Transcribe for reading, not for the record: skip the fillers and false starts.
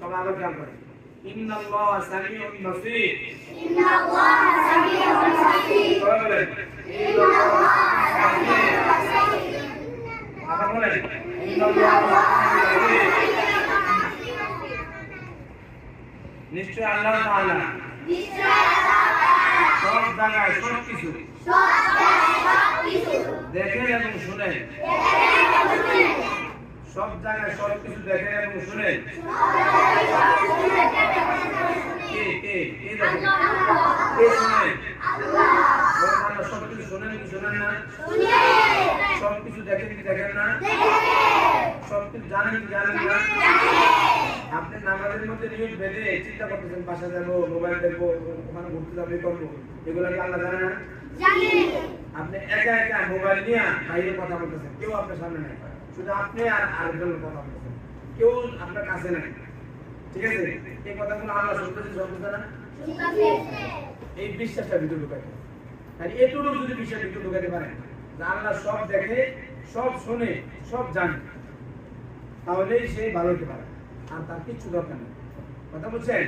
সবাই আলো খেয়াল করেন। ইন্নাল্লাহ সামিউন বাসীর। ইন্নাল্লাহ সামিউন বাসীর। সবাই বলেন ইন্নাল্লাহ সামিউন বাসীর। আবার বলেন ইন্নাল্লাহ সামিউন বাসীর। নিশ্চয় আল্লাহ তাআলা সব জায়গায় সবকিছু দেখেন এবং শুনেন। সব জায়গায় সবকিছু দেখেন এবং শুনেন। কে দেখেন? কে শুনেন? আল্লাহ সবকিছু শুনেন কি শুনেন না? সবকিছু দেখেন কি দেখেন না? সবকিছু জানেন কি জানেন না? আপনি নামাজের মধ্যে নিয়ত বেঁধে চিন্তা করতেছেন, বাসা যাবো, মোবাইল দেখবো, ওখানে ঘুরতে যাবো, এই করবো, এগুলো কি আল্লাহ জানে না? আপনি একা একা মোবাইল নিয়ে বাইরে কথা বলতেছেন, কেউ আপনার সামনে নাই, শুধু আপনি আর আরেকজনের কথা বলতেছেন, কেউ আপনার কাছে নাই। ঠিক আছে? এই কথাগুলো আল্লাহ শুনতেছে, শুনতেছে না? এই বিশ্বাসটা ভিতরে ঢুকাইতে, আর এটুকু যদি বিশ্বাস ভিতরে ঢুকাইতে পারেন যে আল্লাহ সব দেখে, সব শুনে, সব জানে, তাহলেই সে ভালো হতে পারে, আর তার কিচ্ছু দরকার নেই। কথা বলছেন?